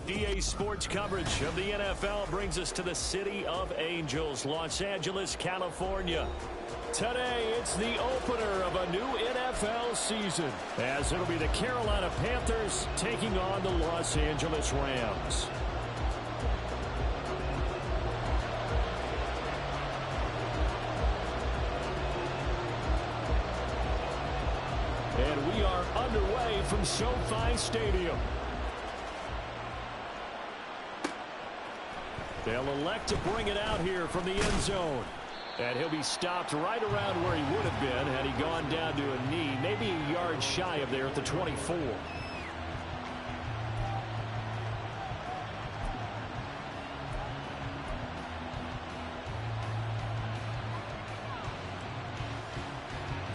EA Sports coverage of the NFL brings us to the City of Angels, Los Angeles, California. Today, it's the opener of a new NFL season, as it'll be the Carolina Panthers taking on the Los Angeles Rams. And we are underway from SoFi Stadium. They'll elect to bring it out here from the end zone. And he'll be stopped right around where he would have been had he gone down to a knee, maybe a yard shy of there at the 24.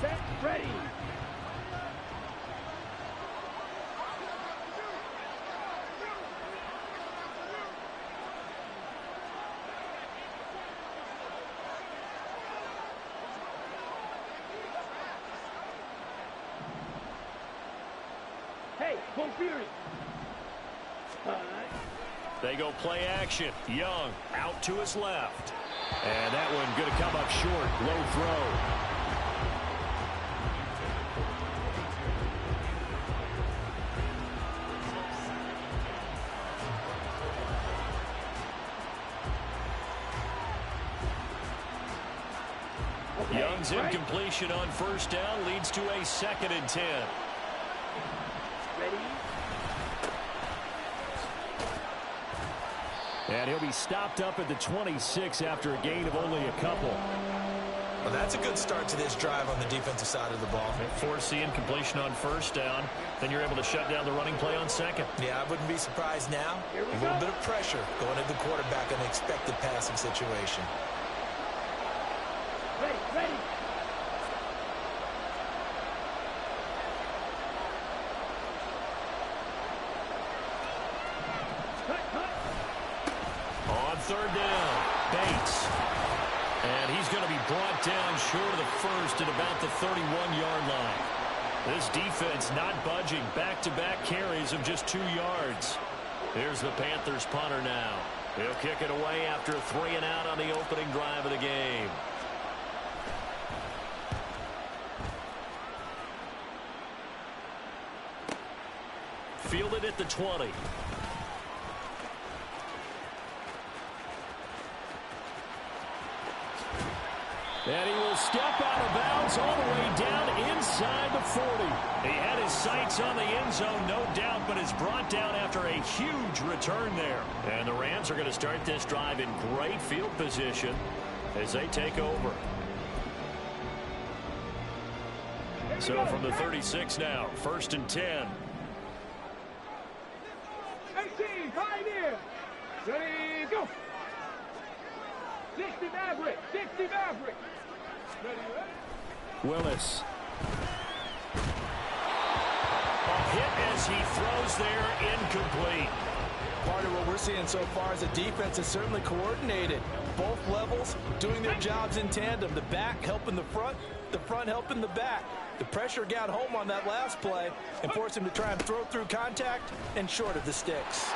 Set, ready. Hey, full fury. They go play action. Young out to his left. And that one going to come up short. Low throw. Okay, Young's incompletion on first down leads to a 2nd and 10. Ready. And he'll be stopped up at the 26 after a gain of only a couple. Well, that's a good start to this drive on the defensive side of the ball. Force the incompletion on first down. Then you're able to shut down the running play on second. Yeah, I wouldn't be surprised now. A little bit of pressure going at the quarterback in an expected passing situation. Ready, ready. On third down, Bates. And he's going to be brought down short of the first at about the 31-yard line. This defense not budging. Back-to-back carries of just 2 yards. Here's the Panthers punter now. He'll kick it away after a 3-and-out on the opening drive of the game. Fielded at the 20. And he will step out of bounds all the way down inside the 40. He had his sights on the end zone, no doubt, but is brought down after a huge return there. And the Rams are going to start this drive in great field position as they take over. So from the 36 now, 1st and 10. 18, Pioneer. Ready, go. 60 Maverick, 60 Maverick. Ready, ready. Willis. A hit as he throws there, incomplete. Part of what we're seeing so far is the defense is certainly coordinated. Both levels doing their jobs in tandem. The back helping the front helping the back. The pressure got home on that last play and forced him to try and throw through contact and short of the sticks.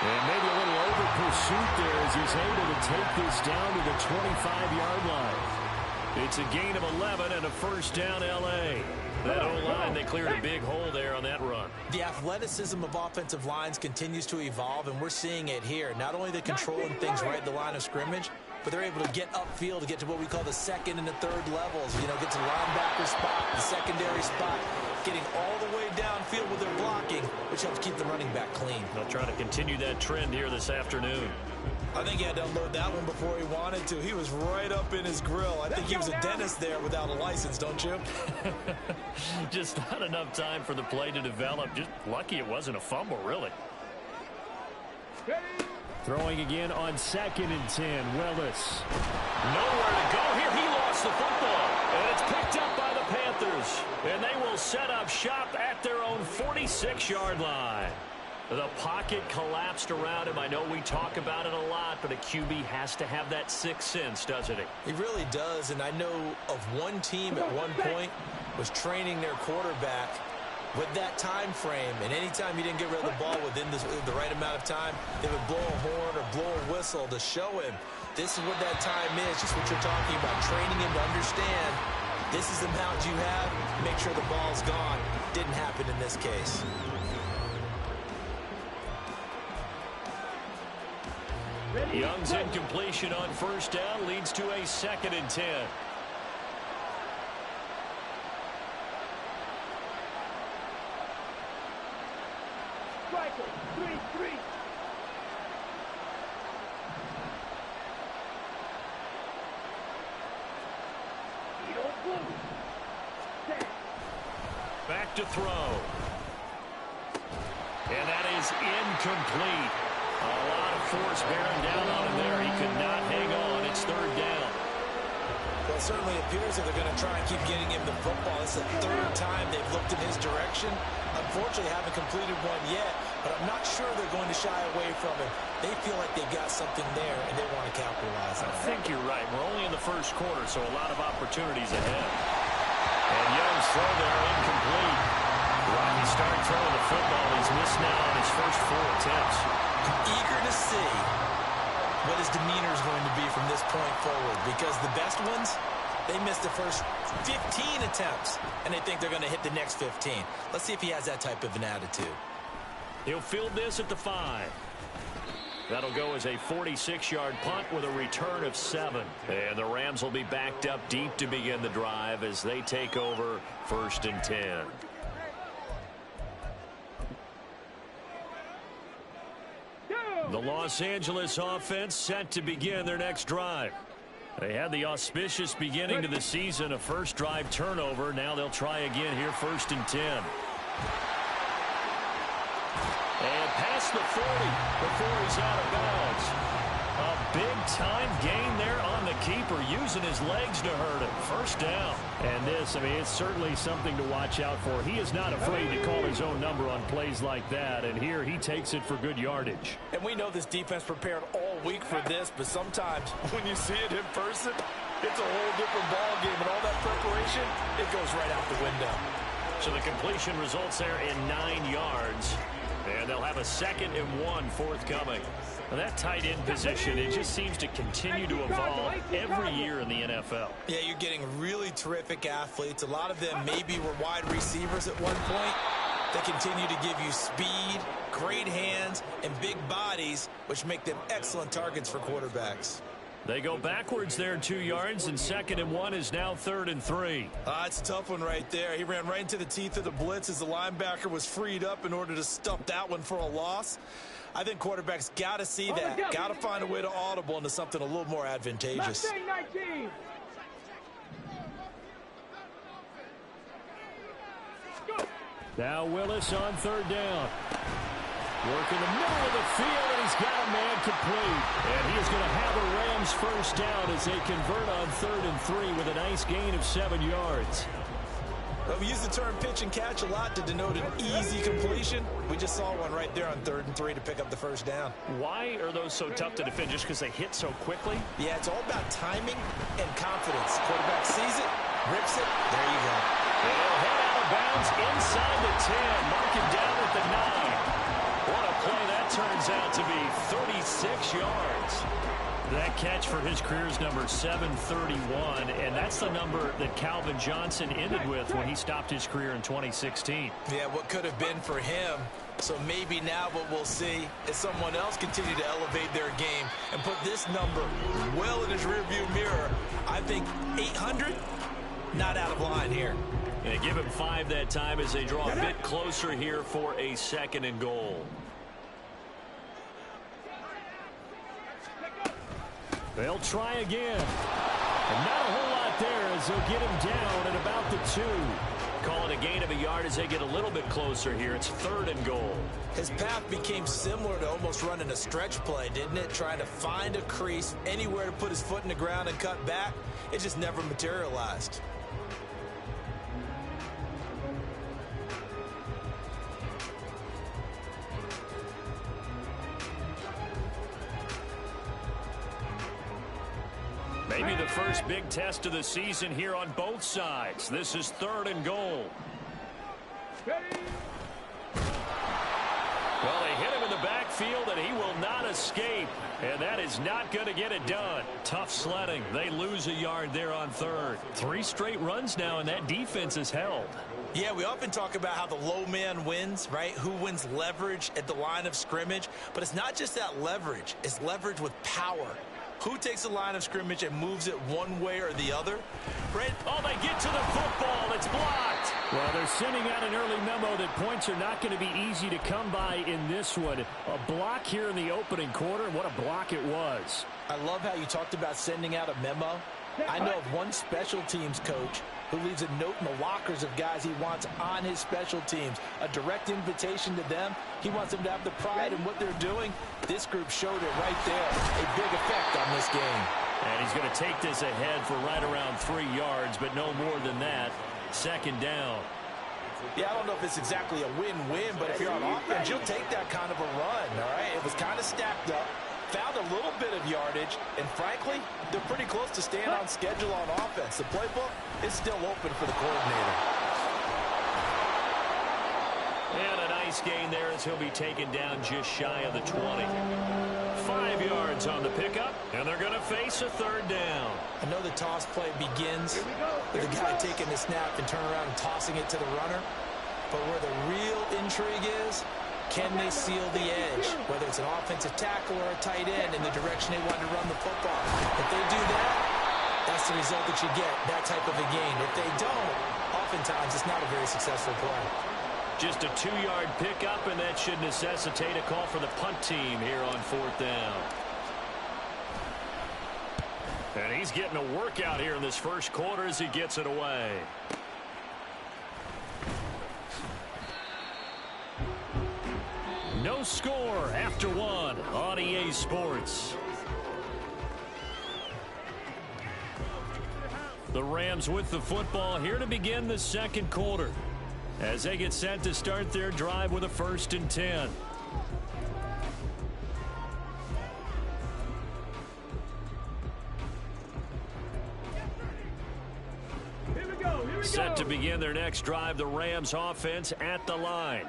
And maybe a little over pursuit there as he's able to take this down to the 25-yard line. It's a gain of 11 and a first down L.A. That O-line, they cleared a big hole there on that run. The athleticism of offensive lines continues to evolve, and we're seeing it here. Not only the controlling things right at the line of scrimmage, but they're able to get upfield to get to what we call the 2nd and the 3rd levels. You know, get to the linebacker spot, the secondary spot, getting all the way downfield with their blocking, which helps keep the running back clean. They'll try to continue that trend here this afternoon. I think he had to unload that one before he wanted to. He was right up in his grill. I think he was a dentist there without a license, don't you? Just not enough time for the play to develop. Just lucky it wasn't a fumble, really. Throwing again on 2nd and 10, Willis. Nowhere to go here. He lost the football. And it's picked up by the Panthers. And they will set up shop at their own 46-yard line. The pocket collapsed around him. I know we talk about it a lot, but a QB has to have that sixth sense, doesn't he? He really does, and I know of one team at one point was training their quarterback with that time frame, and anytime you didn't get rid of the ball within the right amount of time, they would blow a horn or blow a whistle to show him this is what that time is, just what you're talking about, training him to understand this is the amount you have, make sure the ball's gone. Didn't happen in this case. Young's incompletion on first down leads to a 2nd and 10. Striker, 3-3. Back to throw. And that is incomplete. A lot of force bearing down on him there. He could not hang on. It's 3rd down. Well, it certainly appears that they're going to try and keep getting him the football. It's the 3rd time they've looked in his direction. Unfortunately, haven't completed one yet, but I'm not sure they're going to shy away from him. They feel like they've got something there, and they want to capitalize on it. I think you're right. We're only in the first quarter, so a lot of opportunities ahead. And Young's throw there incomplete. Right, he started throwing the football. He's missed now on his first 4 attempts. Eager to see what his demeanor is going to be from this point forward, because the best ones, they missed the first 15 attempts, and they think they're going to hit the next 15. Let's see if he has that type of an attitude. He'll field this at the 5. That'll go as a 46-yard punt with a return of 7. And the Rams will be backed up deep to begin the drive as they take over 1st and 10. The Los Angeles offense set to begin their next drive. They had the auspicious beginning to the season, a first drive turnover. Now they'll try again here, 1st and 10. And past the 40 before he's out of bounds. A big-time gain there on the keeper, using his legs to hurt him. 1st down. And this, I mean, it's certainly something to watch out for. He is not afraid to call his own number on plays like that, and here he takes it for good yardage. And we know this defense prepared all week for this, but sometimes when you see it in person, it's a whole different ball game, and all that preparation, it goes right out the window. So the completion results there in 9 yards. And they'll have a 2nd and 1 forthcoming. Now that tight end position, it just seems to continue to evolve every year in the NFL. Yeah, you're getting really terrific athletes. A lot of them maybe were wide receivers at one point. They continue to give you speed, great hands, and big bodies, which make them excellent targets for quarterbacks. They go backwards there 2 yards, and 2nd and 1 is now 3rd and 3. It's a tough one right there. He ran right into the teeth of the blitz as the linebacker was freed up in order to stuff that one for a loss. I think quarterbacks got to see that, got to find a way to audible into something a little more advantageous. Now Willis on 3rd down. Work in the middle of the field, and he's got a man complete. And he is going to have a Rams 1st down as they convert on 3rd and 3 with a nice gain of 7 yards. Well, we use the term pitch and catch a lot to denote an easy completion. We just saw one right there on 3rd and 3 to pick up the 1st down. Why are those so tough to defend? Just because they hit so quickly? Yeah, it's all about timing and confidence. Quarterback sees it, rips it, there you go. They'll head out of bounds inside the 10, mark him down at the 9. What a play that turns out to be, 36 yards. That catch for his career is number 731, and that's the number that Calvin Johnson ended with when he stopped his career in 2016. Yeah, what could have been for him. So maybe now what we'll see is someone else continue to elevate their game and put this number well in his rearview mirror. I think 800, not out of line here. And give him 5 that time as they draw a bit closer here for a 2nd and goal. They'll try again. And not a whole lot there as they'll get him down at about the 2. Call it a gain of a yard as they get a little bit closer here. It's 3rd and goal. His path became similar to almost running a stretch play, didn't it? Trying to find a crease, anywhere to put his foot in the ground and cut back. It just never materialized. Maybe the first big test of the season here on both sides. This is 3rd and goal. Ready. Well, they hit him in the backfield, and he will not escape. And that is not going to get it done. Tough sledding. They lose a yard there on third. 3 straight runs now, and that defense is held. Yeah, we often talk about how the low man wins, right? Who wins leverage at the line of scrimmage. But it's not just that leverage. It's leverage with power. Who takes the line of scrimmage and moves it one way or the other? Right? Oh, they get to the football. It's blocked. Well, they're sending out an early memo that points are not going to be easy to come by in this one. A block here in the opening quarter, and what a block it was. I love how you talked about sending out a memo. I know of one special teams coach who leaves a note in the lockers of guys he wants on his special teams. A direct invitation to them. He wants them to have the pride in what they're doing. This group showed it right there. A big effect on this game. And he's going to take this ahead for right around 3 yards, but no more than that. Second down. Yeah, I don't know if it's exactly a win-win, but if you're on offense, you'll take that kind of a run, all right? It was kind of stacked up. Found a little bit of yardage, and frankly, they're pretty close to staying on schedule on offense. The playbook is still open for the coordinator. And a nice gain there as he'll be taken down just shy of the 20. 5 yards on the pickup, and they're going to face a third down. I know the toss play begins with the guy taking the snap and turn around and tossing it to the runner. But where the real intrigue is, can they seal the edge, whether it's an offensive tackle or a tight end in the direction they want to run the football? If they do that, that's the result that you get, that type of a gain. If they don't, oftentimes it's not a very successful play. Just a 2-yard pickup, and that should necessitate a call for the punt team here on 4th down. And he's getting a workout here in this first quarter as he gets it away. No score after 1 on EA Sports. The Rams with the football here to begin the second quarter as they get set to start their drive with a 1st and 10. Set to begin their next drive, the Rams offense at the line.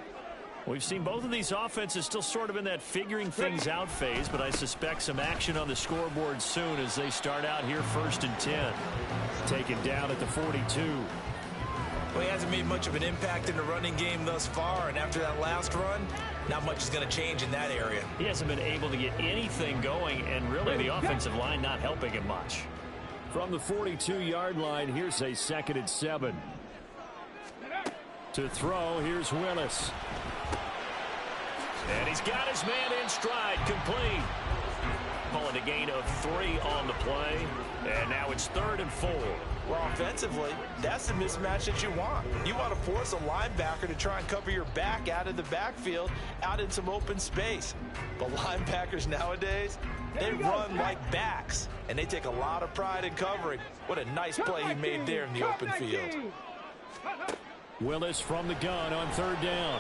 We've seen both of these offenses still sort of in that figuring things out phase, but I suspect some action on the scoreboard soon as they start out here 1st and 10. Taken down at the 42. Well, he hasn't made much of an impact in the running game thus far, and after that last run, not much is going to change in that area. He hasn't been able to get anything going, and really the offensive line not helping him much. From the 42-yard line, here's a 2nd and 7. To throw, here's Willis. And he's got his man in stride, complete. Calling a gain of 3 on the play. And now it's 3rd and 4. Well, offensively, that's the mismatch that you want. You want to force a linebacker to try and cover your back out of the backfield, out in some open space. But linebackers nowadays, they run like backs, and they take a lot of pride in covering. What a nice play he made there in the open field. Willis from the gun on 3rd down.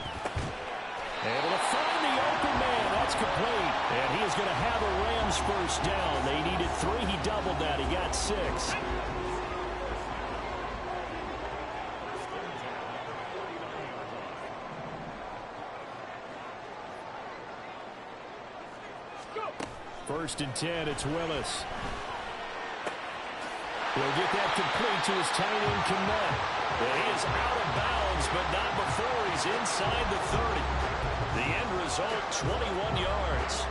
Able to find the open man. That's complete. And he is going to have a Rams 1st down. They needed 3. He doubled that. He got 6. First and 10, it's Willis. He'll get that complete to his tight end, Kmet. And he is out of bounds, but not before he's inside the 30. The end result, 21 yards.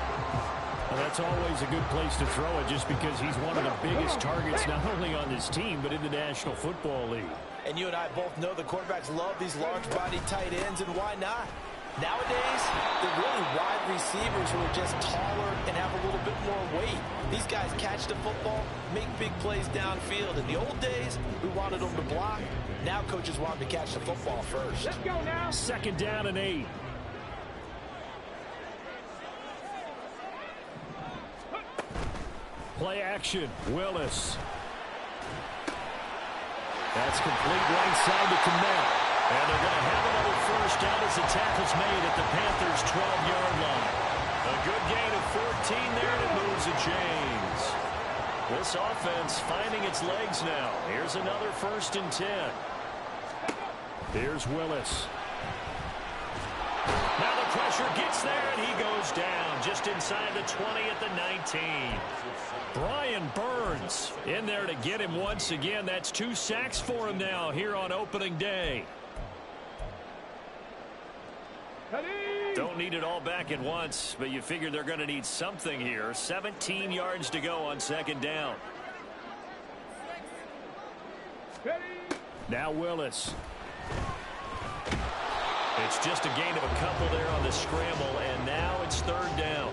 Well, that's always a good place to throw it just because he's one of the biggest targets not only on this team but in the National Football League. And you and I both know the quarterbacks love these large-bodied tight ends, and why not? Nowadays, they're really wide receivers who are just taller and have a little bit more weight. These guys catch the football, make big plays downfield. In the old days, we wanted them to block. Now coaches want them to catch the football first. Let's go now. 2nd down and 8. Play action, Willis. That's complete right side to Kmet. And they're going to have another 1st down as the tackle's made at the Panthers' 12-yard line. A good gain of 14 there, and it moves the chains. This offense finding its legs now. Here's another 1st and 10. Here's Willis. Now the pressure gets there, and he goes down just inside the 20 at the 19. Brian Burns in there to get him once again. That's 2 sacks for him now here on opening day. Don't need it all back at once, but you figure they're going to need something here. 17 yards to go on second down. Now Willis. It's just a gain of a couple there on the scramble, and now it's third down.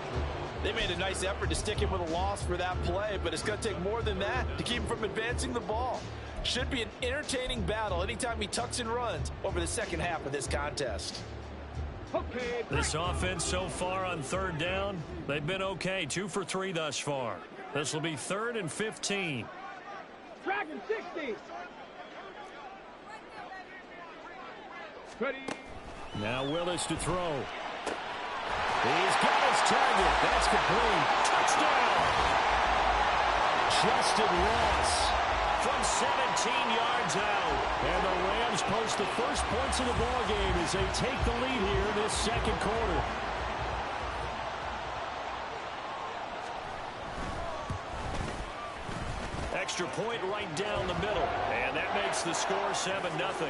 They made a nice effort to stick him with a loss for that play, but it's going to take more than that to keep him from advancing the ball. Should be an entertaining battle anytime he tucks and runs over the second half of this contest. This offense so far on third down, they've been okay. 2 for 3 thus far. This will be 3rd and 15. Dragon 60. Ready. Now Willis to throw. He's got his target. That's complete. Touchdown. Justin Ross from 17 yards out. And the Rams post the first points of the ball game as they take the lead here in this second quarter. Extra point right down the middle. And that makes the score 7-0.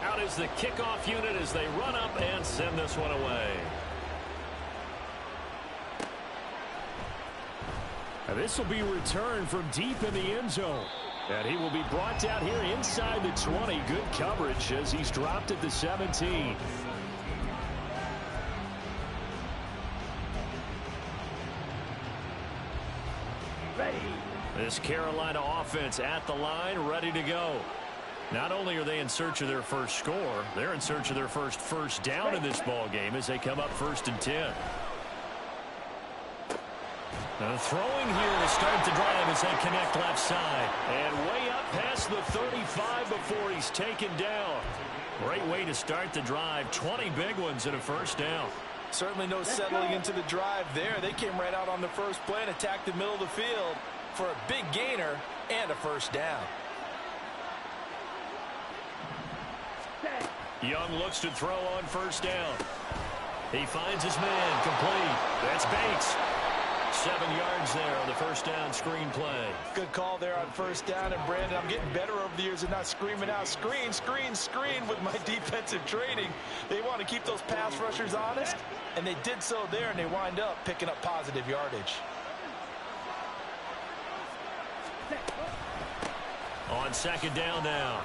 Out is the kickoff unit as they run up and send this one away. And this will be returned from deep in the end zone. And he will be brought down here inside the 20. Good coverage as he's dropped at the 17. Ready. This Carolina offense at the line, ready to go. Not only are they in search of their first score, they're in search of their first down in this ball game as they come up 1st and 10. Throwing here to start the drive as they connect left side. And way up past the 35 before he's taken down. Great way to start the drive. 20 big ones and a first down. Certainly no settling into the drive there. They came right out on the first play and attacked the middle of the field for a big gainer and a first down. Young looks to throw on first down. He finds his man complete. That's Bates. 7 yards there on the first down screen play. Good call there on first down. And Brandon, I'm getting better over the years and not screaming out screen, screen, screen with my defensive training. They want to keep those pass rushers honest, and they did so there, and they wind up picking up positive yardage. On second down now.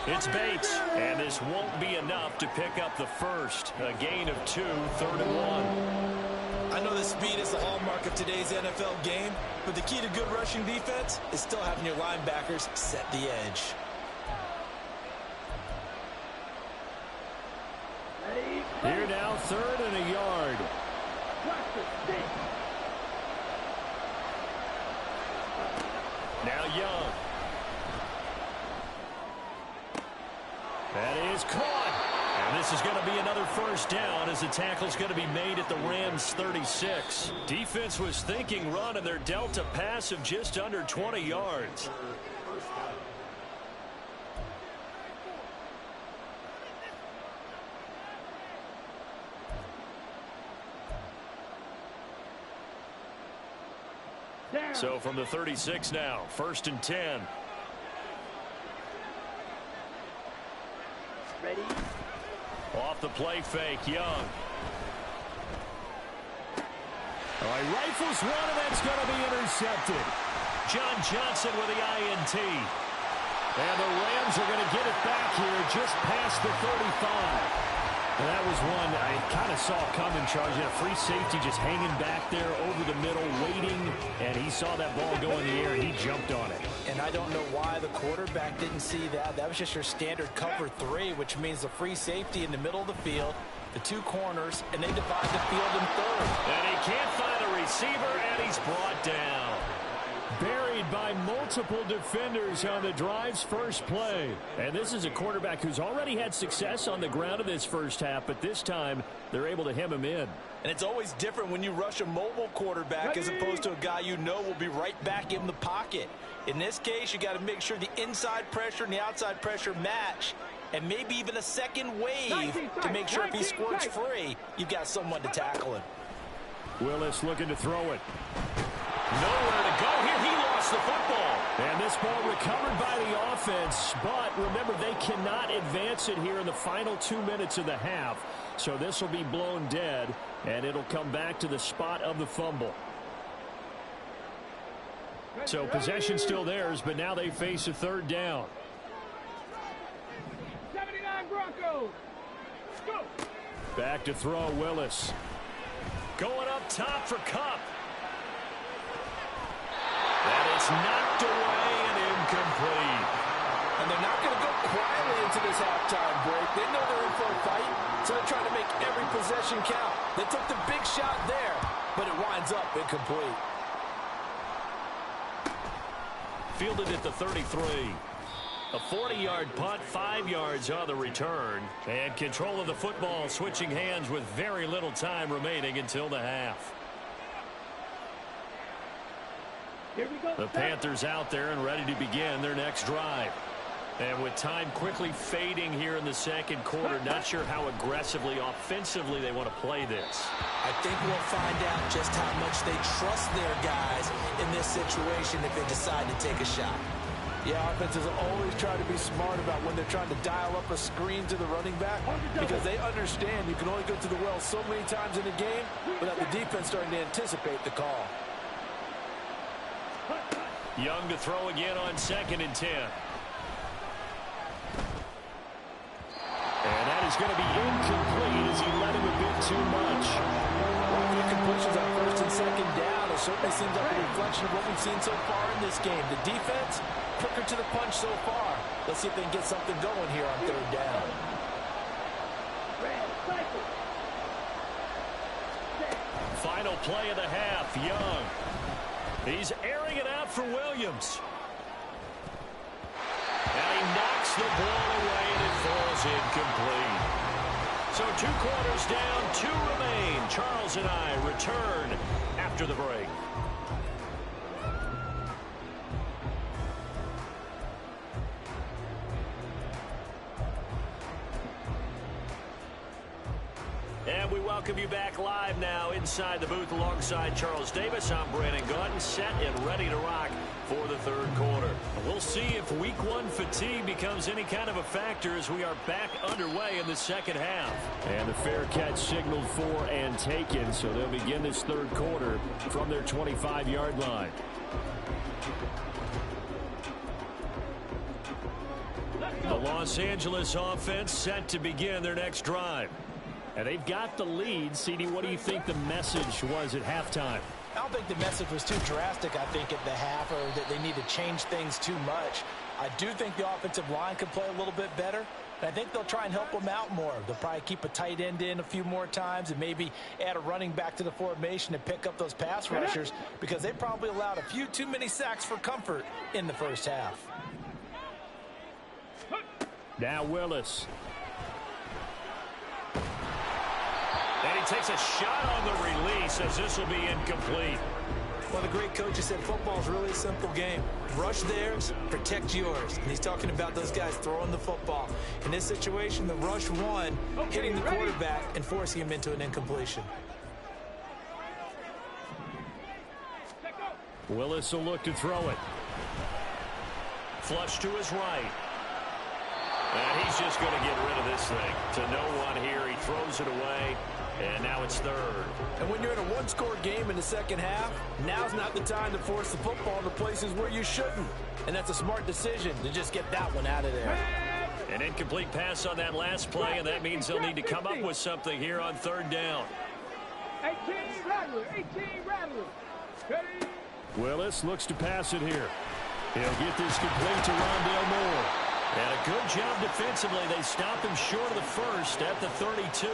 It's Bates, and this won't be enough to pick up the first. A gain of 2, 3rd and 1. I know the speed is the hallmark of today's NFL game, but the key to good rushing defense is still having your linebackers set the edge. Here now, 3rd and a yard. Now Young. That is caught. And this is going to be another first down as the tackle's going to be made at the Rams' 36. Defense was thinking run, and they're dealt a pass of just under 20 yards. So from the 36 now, 1st and 10. Ready. Off the play fake, Young. All right, rifles one, and that's going to be intercepted. John Johnson with the INT. And the Rams are going to get it back here just past the 35. And that was one I kind of saw coming, Charles. You had a free safety just hanging back there over the middle, waiting, and he saw that ball go in the air, and he jumped on it. And I don't know why the quarterback didn't see that. That was just your standard cover 3, which means the free safety in the middle of the field, the 2 corners, and they divide the field in 3rd. And he can't find a receiver, and he's brought down. Buried by by multiple defenders on the drive's first play. And this is a quarterback who's already had success on the ground in this first half, but this time they're able to hem him in. And it's always different when you rush a mobile quarterback as opposed to a guy you know will be right back in the pocket. In this case, you got to make sure the inside pressure and the outside pressure match, and maybe even a second wave to make sure if he squirts free, you've got someone to tackle him. Willis looking to throw it. Nowhere to go here. He lost the football. And this ball recovered by the offense. But remember, they cannot advance it here in the final 2 minutes of the half. So this will be blown dead, and it'll come back to the spot of the fumble. So possession still theirs, but now they face a third down. 79 Broncos. Go. Back to throw, Willis. Going up top for Kupp. And it's knocked away and incomplete. And they're not going to go quietly into this halftime break. They know they're in for a fight, so they're trying to make every possession count. They took the big shot there, but it winds up incomplete. Fielded at the 33. A 40-yard punt, 5 yards on the return. And control of the football switching hands with very little time remaining until the half. Here we go. The Panthers out there and ready to begin their next drive. And with time quickly fading here in the second quarter, not sure how aggressively, offensively they want to play this. I think we'll find out just how much they trust their guys in this situation if they decide to take a shot. Yeah, offenses always try to be smart about when they're trying to dial up a screen to the running back because they understand you can only go to the well so many times in a game without the defense starting to anticipate the call. Young to throw again on 2nd and 10. And that is going to be incomplete as he let him a bit too much. Well, the incompletions on 1st and 2nd down. It certainly seems like a reflection of what we've seen so far in this game. The defense, quicker to the punch so far. Let's see if they can get something going here on 3rd down. Final play of the half, Young. He's airing it out for Williams. And he knocks the ball away, and it falls incomplete. So 2 quarters down, 2 remain. Charles and I return after the break. And we welcome you back live now inside the booth alongside Charles Davis. I'm Brandon Gaudin, set and ready to rock for the 3rd quarter. We'll see if week 1 fatigue becomes any kind of a factor as we are back underway in the second half. And the fair catch signaled for and taken, so they'll begin this 3rd quarter from their 25-yard line. The Los Angeles offense set to begin their next drive. And they've got the lead. CD, what do you think the message was at halftime? I don't think the message was too drastic, I think, at the half, or that they need to change things too much. I do think the offensive line can play a little bit better, and I think they'll try and help them out more. They'll probably keep a tight end in a few more times and maybe add a running back to the formation to pick up those pass rushers because they probably allowed a few too many sacks for comfort in the first half. Now Willis. And he takes a shot on the release as this will be incomplete. Well, the great coach has said football's really a simple game. Rush theirs, protect yours. And he's talking about those guys throwing the football. In this situation, the rush won, hitting the quarterback and forcing him into an incompletion. Willis will look to throw it. Flush to his right. And he's just going to get rid of this thing. To no one here. He throws it away. And now it's 3rd. And when you're in a one-score game in the second half, now's not the time to force the football into places where you shouldn't. And that's a smart decision to just get that one out of there. An incomplete pass on that last play, and that means they'll need to come up with something here on 3rd down. 18 Rattler, 18 Rattler. Willis looks to pass it here. He'll get this complete to Rondale Moore. And a good job defensively. They stop him short of the first at the 32.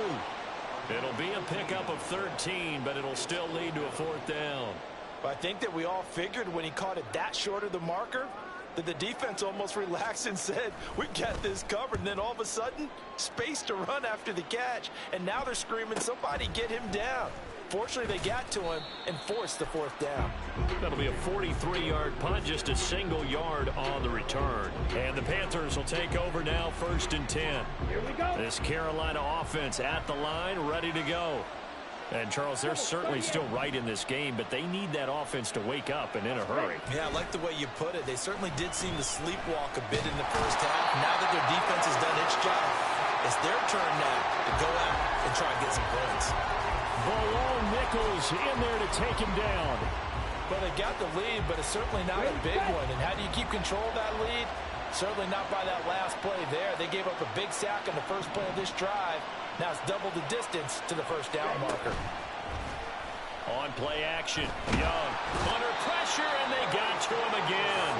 It'll be a pickup of 13, but it'll still lead to a 4th down. But I think that we all figured when he caught it that short of the marker that the defense almost relaxed and said, we got this covered. And then all of a sudden, space to run after the catch. And now they're screaming, somebody get him down. Fortunately, they got to him and forced the fourth down. That'll be a 43-yard punt, just a single yard on the return. And the Panthers will take over now, 1st and 10. Here we go. This Carolina offense at the line, ready to go. And, Charles, they're certainly still right in this game, but they need that offense to wake up and in a hurry. Yeah, I like the way you put it. They certainly did seem to sleepwalk a bit in the first half. Now that their defense has done its job, it's their turn now to go out and try and get some points. Balone Nichols in there to take him down. But they got the lead, but it's certainly not a big one. And how do you keep control of that lead? Certainly not by that last play there. They gave up a big sack on the first play of this drive. Now it's double the distance to the first down marker. On play action, Young under pressure, and they got to him again.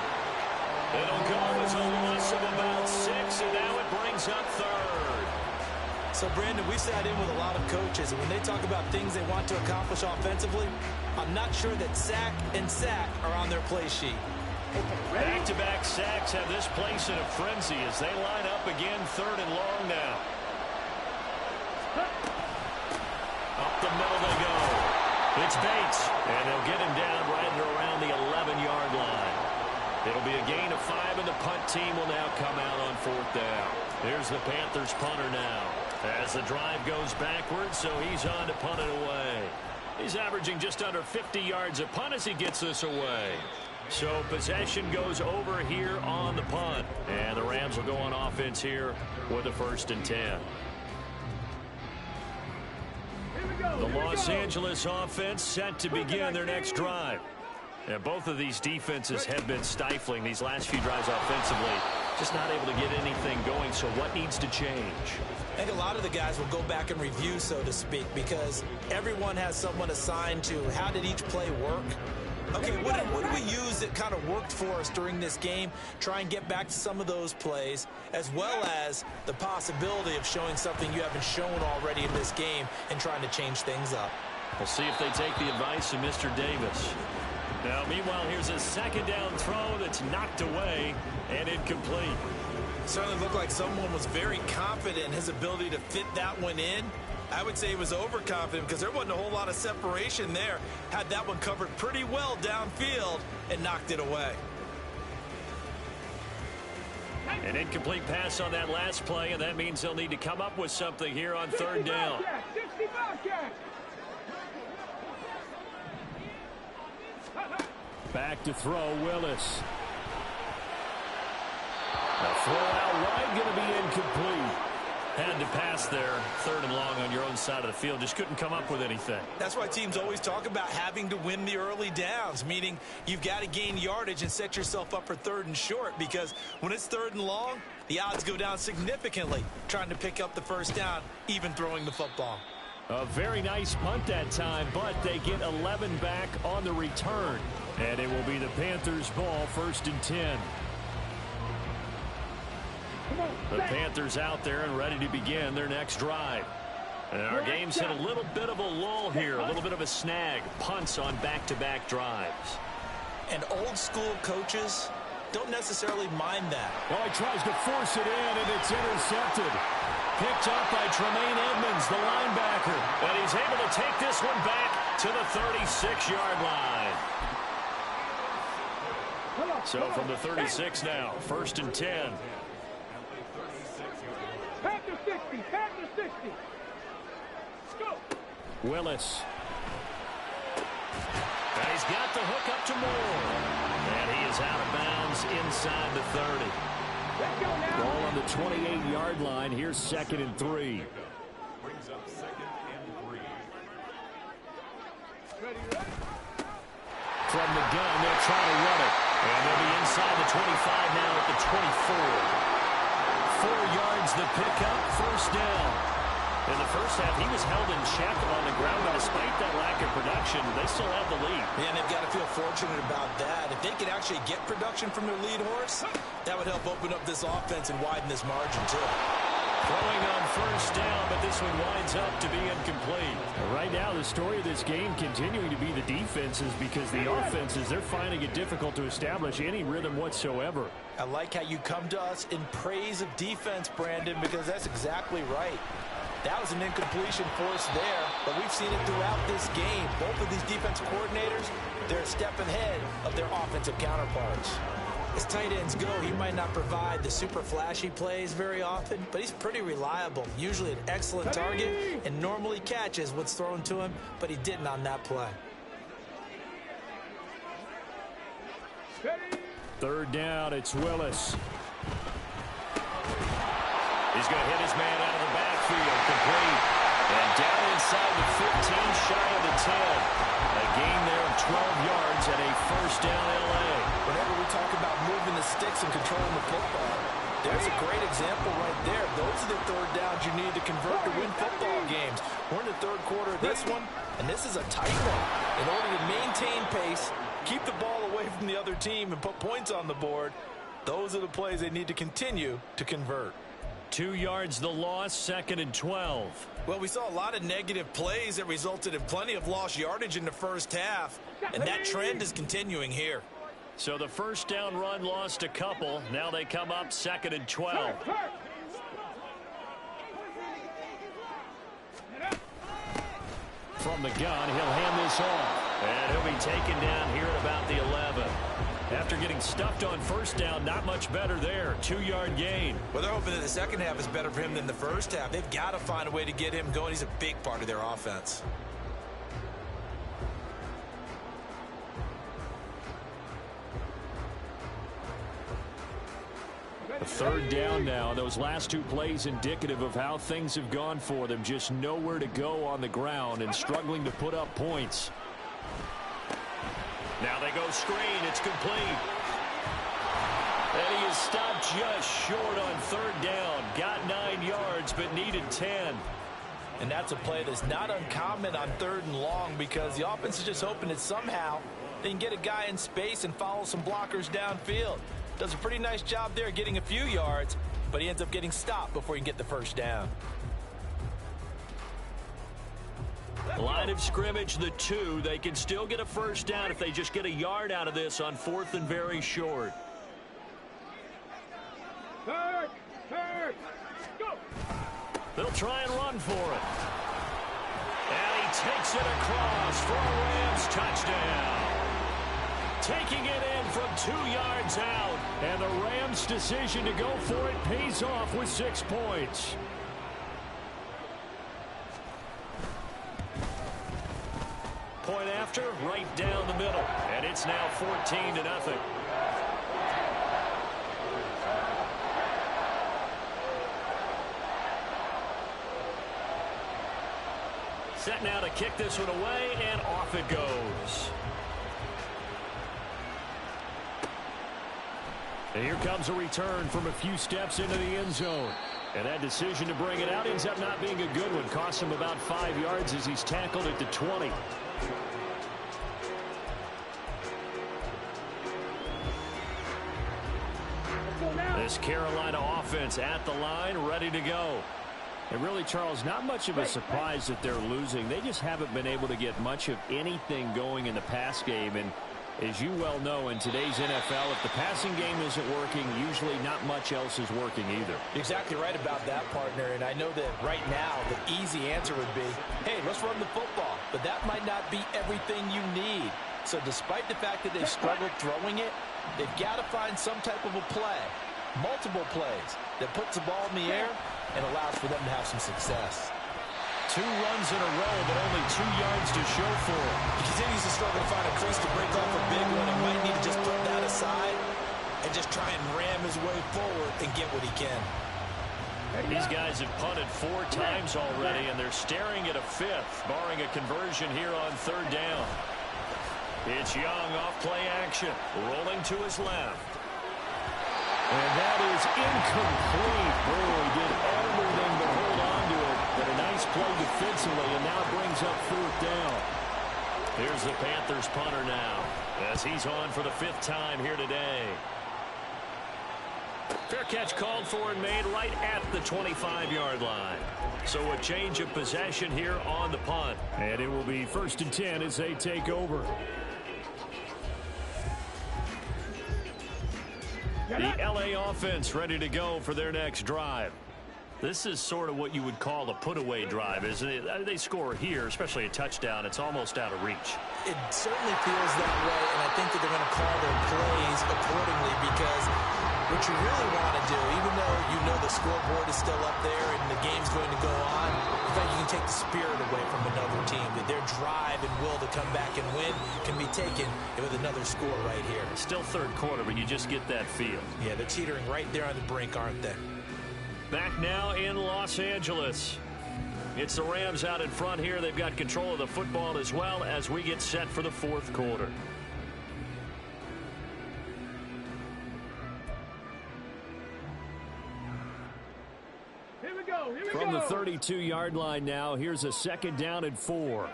It'll go as a loss of about 6, and now it brings up 3rd. So, Brandon, we sat in with a lot of coaches, and when they talk about things they want to accomplish offensively, I'm not sure that sack and sack are on their play sheet. Back-to-back sacks have this place in a frenzy as they line up again, 3rd and long now. Up the middle they go. It's Bates, and they'll get him down right around the 11-yard line. It'll be a gain of 5, and the punt team will now come out on 4th down. Here's the Panthers punter now. As the drive goes backwards, so he's on to punt it away. He's averaging just under 50 yards a punt as he gets this away. So possession goes over here on the punt. And the Rams will go on offense here with a 1st and 10. The Los Angeles offense set to begin their next drive. And both of these defenses have been stifling these last few drives offensively. Just not able to get anything going, so what needs to change? I think a lot of the guys will go back and review, so to speak, because everyone has someone assigned to how did each play work. Okay, what did we use that kind of worked for us during this game? Try and get back to some of those plays, as well as the possibility of showing something you haven't shown already in this game and trying to change things up. We'll see if they take the advice of Mr. Davis. Now, meanwhile, here's a 2nd down throw that's knocked away and incomplete. Certainly looked like someone was very confident in his ability to fit that one in. I would say he was overconfident because there wasn't a whole lot of separation there. Had that one covered pretty well downfield and knocked it away. An incomplete pass on that last play, and that means they'll need to come up with something here on 3rd down. Back to throw, Willis. The throw out wide, going to be incomplete. Had to pass there, 3rd and long on your own side of the field. Just couldn't come up with anything. That's why teams always talk about having to win the early downs, meaning you've got to gain yardage and set yourself up for 3rd and short, because when it's 3rd and long, the odds go down significantly trying to pick up the first down, even throwing the football. A very nice punt that time, but they get 11 back on the return. And it will be the Panthers' ball, 1st and 10. The Panthers out there and ready to begin their next drive. And our game's hit a little bit of a lull here, a little bit of a snag. Punts on back-to-back drives. And old-school coaches don't necessarily mind that. Oh, he tries to force it in, and it's intercepted. Picked up by Tremaine Edmonds, the linebacker. And he's able to take this one back to the 36-yard line. So from the 36 now, 1st and 10. Panthers 60, Panthers 60. Go. Willis. And he's got the hook up to Moore. And he is out of bounds inside the 30. Let's go now. Ball on the 28-yard line. Here's 2nd and 3. Brings up 2nd and 3. Ready, ready. From the gun, they'll try to run it. And they'll be inside the 25 now at the 24. 4 yards the pickup, 1st down. In the first half, he was held in check on the ground, but despite that lack of production, they still have the lead. Yeah, and they've got to feel fortunate about that. If they could actually get production from their lead horse, that would help open up this offense and widen this margin, too. Throwing on first down, but this one winds up to be incomplete. Right now, the story of this game continuing to be the defenses, because the offenses, they're finding it difficult to establish any rhythm whatsoever. I like how you come to us in praise of defense, Brandon, because that's exactly right. That was an incompletion for us there, but we've seen it throughout this game. Both of these defense coordinators, they're a step ahead of their offensive counterparts. As tight ends go, he might not provide the super flashy plays very often, but he's pretty reliable. Usually an excellent target and normally catches what's thrown to him, but he didn't on that play. Third down, it's Willis. He's going to hit his man out of the backfield, complete. And down inside the 15, shy of the 10. A gain there of 12 yards and a first down L.A. Whenever we talk about moving the sticks and controlling the football, there's a great example right there. Those are the third downs you need to convert to win football games. We're in the third quarter of this one, and this is a tight one. In order to maintain pace, keep the ball away from the other team, and put points on the board, those are the plays they need to continue to convert. 2 yards the loss, 2nd and 12. Well, we saw a lot of negative plays that resulted in plenty of lost yardage in the first half, and that trend is continuing here. So the first down run lost a couple. Now they come up 2nd and 12. From the gun, he'll hand this off. And he'll be taken down here at about the 11. After getting stuffed on first down, not much better there. 2-yard gain. Well, they're hoping that the second half is better for him than the first half. They've got to find a way to get him going. He's a big part of their offense. A third down now. Those last two plays indicative of how things have gone for them. Just nowhere to go on the ground and struggling to put up points. Now they go screen. It's complete. And he is stopped just short on third down. Got 9 yards, but needed 10. And that's a play that's not uncommon on 3rd and long, because the offense is just hoping that somehow they can get a guy in space and follow some blockers downfield. Does a pretty nice job there getting a few yards, but he ends up getting stopped before he can get the first down. Line of scrimmage, the 2. They can still get a first down if they just get a yard out of this on 4th and very short. They'll try and run for it. And he takes it across for a Rams touchdown. Taking it in from 2 yards out. And the Rams' decision to go for it pays off with 6 points. Point after, right down the middle. And it's now 14-0. Set now to kick this one away, and off it goes. And here comes a return from a few steps into the end zone. And that decision to bring it out ends up not being a good one. Costs him about 5 yards as he's tackled at the 20. This Carolina offense at the line, ready to go. And really, Charles, not much of a surprise that they're losing. They just haven't been able to get much of anything going in the pass game. And as you well know, in today's NFL, if the passing game isn't working, usually not much else is working either. You're exactly right about that, partner. And I know that right now the easy answer would be, hey, let's run the football. But that might not be everything you need. So despite the fact that they've struggled throwing it, they've got to find some type of a play, multiple plays, that puts the ball in the air and allows for them to have some success. 2 runs in a row, but only 2 yards to show for it. He continues to struggle to find a crease to break off a big one, and might need to just put that aside and just try and ram his way forward and get what he can. These guys have punted 4 times already, and they're staring at a 5th, barring a conversion here on 3rd down. It's Young off play action, rolling to his left. And that is incomplete. Boy, did everything but hold on to it. But a nice play defensively, and now brings up 4th down. Here's the Panthers punter now, as he's on for the 5th time here today. Fair catch called for and made right at the 25-yard line. So a change of possession here on the punt. And it will be 1st and 10 as they take over. The LA offense ready to go for their next drive. This is sort of what you would call a put-away drive, isn't it? They score here, especially a touchdown. It's almost out of reach. It certainly feels that way, and I think that they're going to call their plays accordingly because what you really want to do, even though you know the scoreboard is still up there and the game's going to go on, in fact, you can take the spirit away from another team, that their drive and will to come back and win can be taken with another score right here. Still third quarter, but you just get that feel. Yeah, they're teetering right there on the brink, aren't they? Back now in Los Angeles. It's the Rams out in front here. They've got control of the football as well as we get set for the fourth quarter. From the 32-yard line now, here's a 2nd down and 4.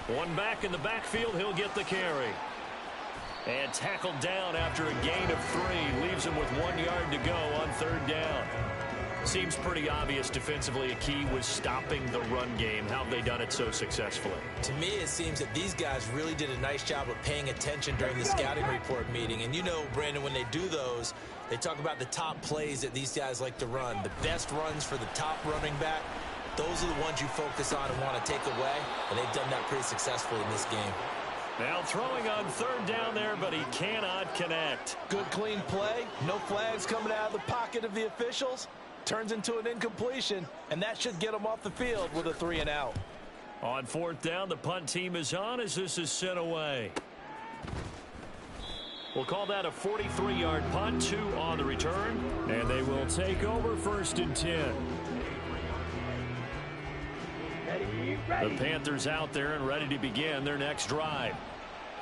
One back in the backfield, he'll get the carry. And tackled down after a gain of 3. Leaves him with 1 yard to go on 3rd down. Seems pretty obvious defensively a key was stopping the run game. How have they done it so successfully? To me, it seems that these guys really did a nice job of paying attention during the scouting report meeting. And you know, Brandon, when they do those, they talk about the top plays that these guys like to run. The best runs for the top running back, those are the ones you focus on and want to take away. And they've done that pretty successfully in this game. Now throwing on 3rd down there, but he cannot connect. Good, clean play. No flags coming out of the pocket of the officials. Turns into an incompletion, and that should get him off the field with a 3 and out. On 4th down, the punt team is on as this is sent away. We'll call that a 43-yard punt, 2 on the return. And they will take over 1st and 10. The Panthers out there and ready to begin their next drive.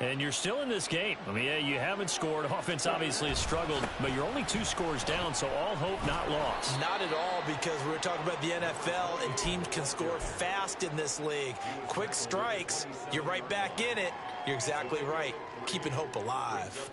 And you're still in this game. I mean, yeah, you haven't scored. Offense obviously has struggled, but you're only 2 scores down, so all hope not lost. Not at all, because we're talking about the NFL, and teams can score fast in this league. Quick strikes, you're right back in it. You're exactly right. Keeping hope alive.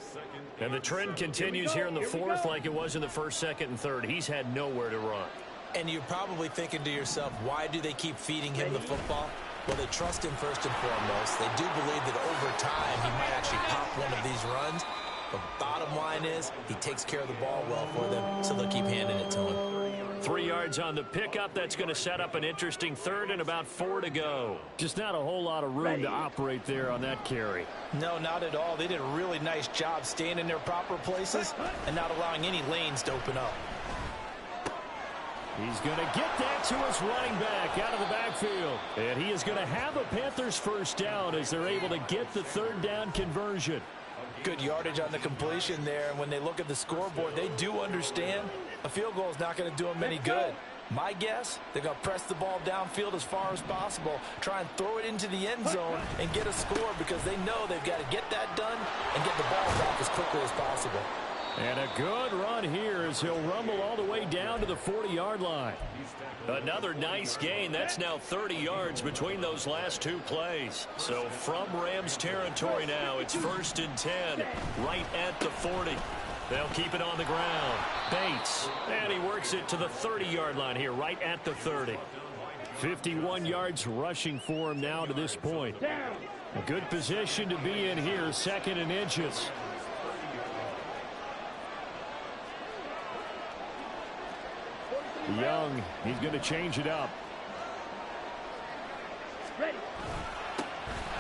And the trend continues here in the 4th like it was in the 1st, 2nd, and 3rd. He's had nowhere to run. And you're probably thinking to yourself, why do they keep feeding him the football? Well, they trust him first and foremost. They do believe that over time he might actually pop one of these runs. But bottom line is he takes care of the ball well for them, so they'll keep handing it to him. 3 yards on the pickup. That's going to set up an interesting 3rd and about 4 to go. Just not a whole lot of room to operate there on that carry. No, not at all. They did a really nice job staying in their proper places and not allowing any lanes to open up. He's going to get that to his running back out of the backfield. And he is going to have a Panthers 1st down as they're able to get the 3rd down conversion. Good yardage on the completion there. And when they look at the scoreboard, they do understand a field goal is not going to do them any good. My guess, they're going to press the ball downfield as far as possible, try and throw it into the end zone and get a score because they know they've got to get that done and get the ball back as quickly as possible. And a good run here as he'll rumble all the way down to the 40-yard line. Another nice gain. That's now 30 yards between those last 2 plays. So from Rams territory now, it's 1st and 10, right at the 40. They'll keep it on the ground. Bates, and he works it to the 30-yard line here, right at the 30. 51 yards rushing for him now to this point. A good position to be in here, 2nd and inches. Young, he's going to change it up.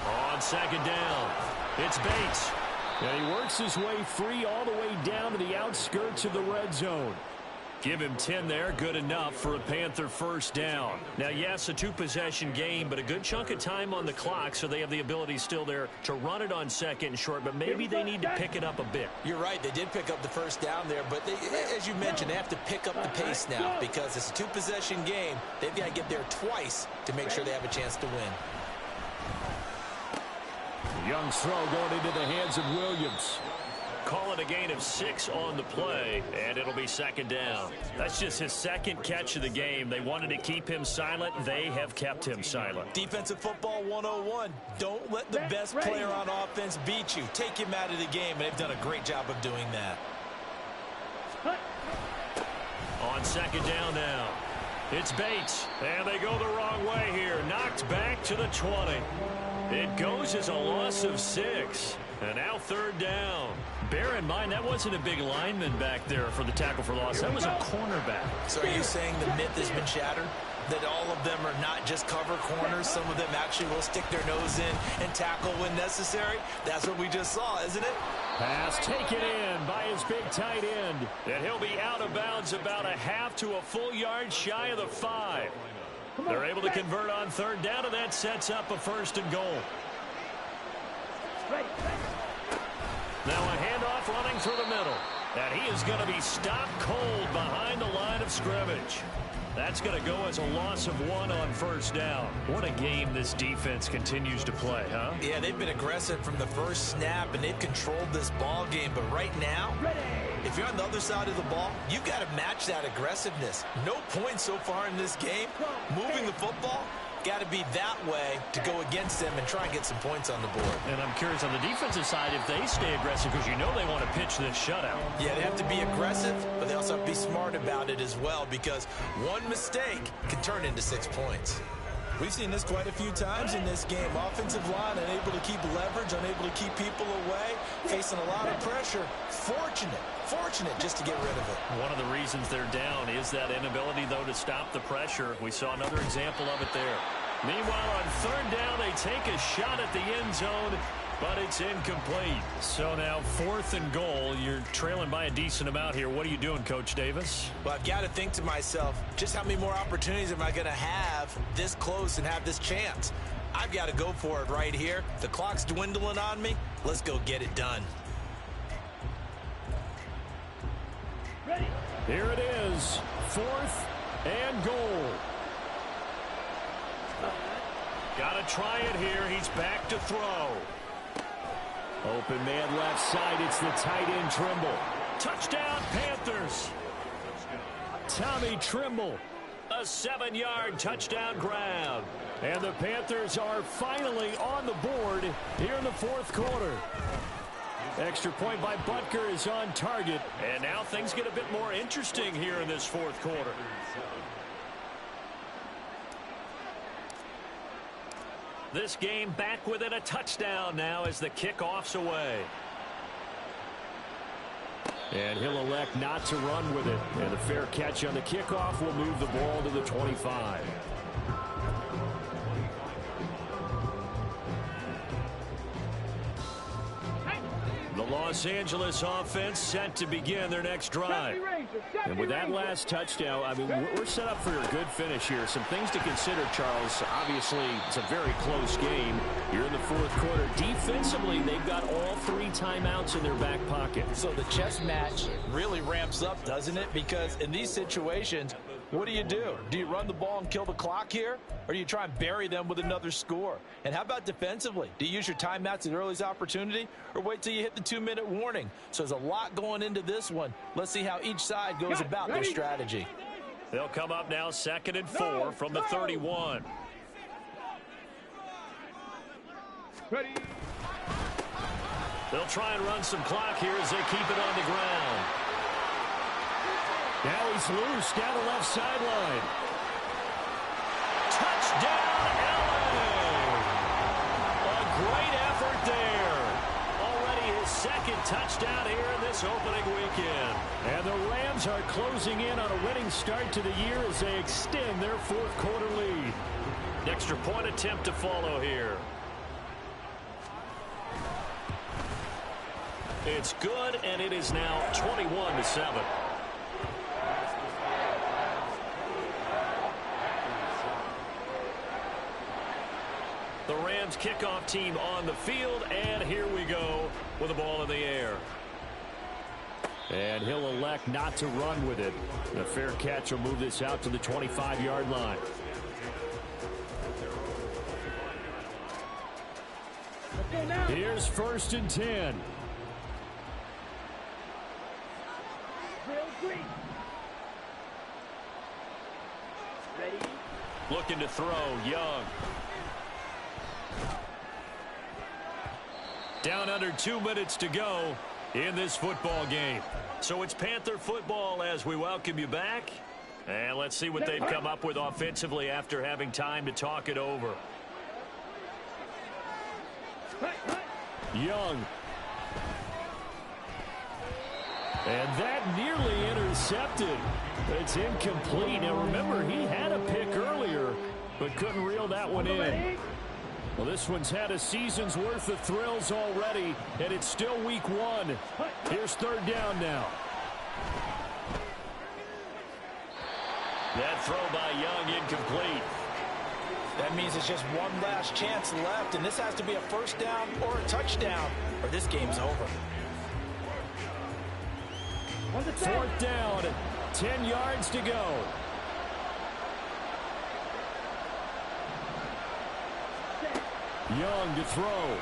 On 2nd down, it's Bates. And he works his way free all the way down to the outskirts of the red zone. Give him 10 there, good enough for a Panther 1st down. Now, yes, a 2-possession game, but a good chunk of time on the clock, so they have the ability still there to run it on 2nd and short, but maybe they need to pick it up a bit. You're right, they did pick up the 1st down there, but they, as you mentioned, they have to pick up the pace now because it's a 2-possession game. They've got to get there twice to make sure they have a chance to win. Young's throw going into the hands of Williams. call it a gain of 6 on the play, and it'll be second down. That's just his second catch of the game. They wanted to keep him silent. They have kept him silent. Defensive football 101. Don't let the best player on offense beat you. Take him out of the game, and they've done a great job of doing that. On second down now, it's Bates, and they go the wrong way here. Knocked back to the 20. It goes as a loss of 6, and now third down. Bear in mind, that wasn't a big lineman back there for the tackle for loss. That was a cornerback. So are you saying the myth has been shattered? That all of them are not just cover corners? Some of them actually will stick their nose in and tackle when necessary? That's what we just saw, isn't it? Pass taken in by his big tight end. And he'll be out of bounds about a half to a full yard shy of the 5. They're able to convert on third down, and that sets up a first and goal. Now a handoff running through the middle. And he is going to be stopped cold behind the line of scrimmage. That's going to go as a loss of 1 on first down. What a game this defense continues to play, huh? Yeah, they've been aggressive from the first snap, and they've controlled this ball game. But right now, if you're on the other side of the ball, you've got to match that aggressiveness. No points so far in this game. Moving the football, got to be that way to go against them and try and get some points on the board. And I'm curious on the defensive side if they stay aggressive, because you know they want to pitch this shutout. Yeah, they have to be aggressive, but they also have to be smart about it as well, because one mistake can turn into 6 points. We've seen this quite a few times in this game. Offensive line unable to keep leverage, unable to keep people away, facing a lot of pressure. Fortunate just to get rid of it. One of the reasons they're down is that inability, though, to stop the pressure. We saw another example of it there. Meanwhile, on third down, they take a shot at the end zone, but it's incomplete. So now 4th and goal. You're trailing by a decent amount here. What are you doing, Coach Davis? Well, I've got to think to myself, just how many more opportunities am I going to have this close and have this chance? I've got to go for it right here. The clock's dwindling on me. Let's go get it done. Ready. Here it is, 4th and goal. Got to try it here. He's back to throw. Open man left side. It's the tight end Trimble. Touchdown Panthers. Tommy Trimble. A 7-yard touchdown grab. And the Panthers are finally on the board here in the 4th quarter. Extra point by Butker is on target. And now things get a bit more interesting here in this 4th quarter. This game back within a touchdown now as the kickoff's away. And he'll elect not to run with it. And a fair catch on the kickoff will move the ball to the 25. The Los Angeles offense set to begin their next drive. And with that last touchdown, I mean, we're set up for a good finish here. Some things to consider, Charles. Obviously, it's a very close game. You're in the 4th quarter. Defensively, they've got all 3 timeouts in their back pocket. So the chess match really ramps up, doesn't it? Because in these situations, what do? Do you run the ball and kill the clock here? Or do you try and bury them with another score? And how about defensively? Do you use your timeouts at earliest opportunity or wait till you hit the 2-minute warning? So there's a lot going into this one. Let's see how each side goes about their strategy. They'll come up now 2nd and 4 from the 31. Ready. They'll try and run some clock here as they keep it on the ground. Now he's loose down the left sideline. Touchdown, LA! A great effort there. Already his 2nd touchdown here in this opening weekend. And the Rams are closing in on a winning start to the year as they extend their 4th quarter lead. Extra point attempt to follow here. It's good, and it is now 21-7. The Rams kickoff team on the field, and here we go with the ball in the air. And he'll elect not to run with it. A fair catch will move this out to the 25-yard line. Here's 1st and 10. Looking to throw, Young. Down under 2 minutes to go in this football game. So it's Panther football as we welcome you back. And let's see what they've come up with offensively after having time to talk it over. Young. And that nearly intercepted. It's incomplete. Now remember, he had a pick earlier, but couldn't reel that one in. Well, this one's had a season's worth of thrills already, and it's still week 1. Here's third down now. That throw by Young incomplete. That means it's just one last chance left, and this has to be a first down or a touchdown, or this game's over. Fourth down, 10 yards to go. Young to throw.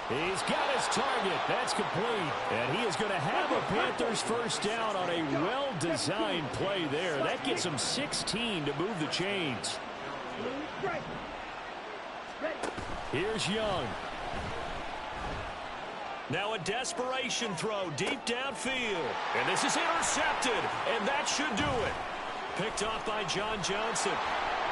He's got his target. That's complete. And he is going to have a Panthers first down on a well-designed play there. That gets him 16 to move the chains. Here's Young. Now a desperation throw deep downfield. And this is intercepted. And that should do it. Picked off by John Johnson.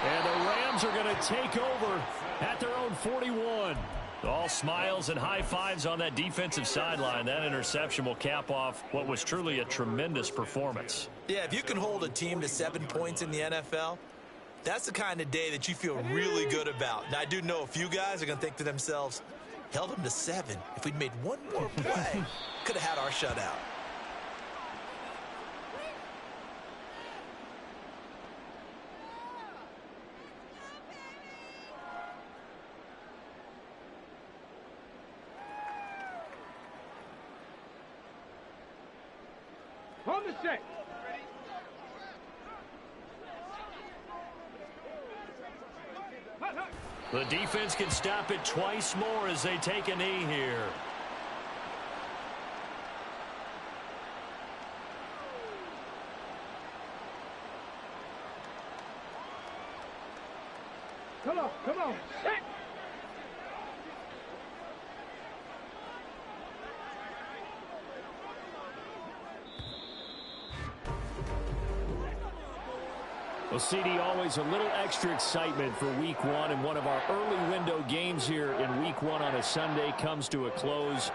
And the Rams are going to take over at their own 41. All smiles and high fives on that defensive sideline. That interception will cap off what was truly a tremendous performance. Yeah, if you can hold a team to 7 points in the NFL, that's the kind of day that you feel really good about. Now, I do know a few guys are going to think to themselves, held them to 7. If we'd made one more play, could have had our shutout. On the set. The defense can stop it twice more as they take a knee here. Come on, come on. Set. Well, CD, always a little extra excitement for week 1, and one of our early window games here in week 1 on a Sunday comes to a close.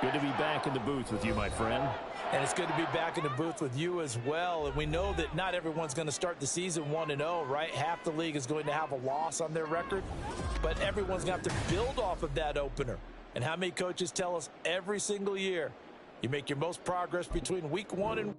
Good to be back in the booth with you, my friend. And it's good to be back in the booth with you as well. And we know that not everyone's going to start the season 1-0, right? Half the league is going to have a loss on their record, but everyone's going to have to build off of that opener. And how many coaches tell us every single year, you make your most progress between week 1 and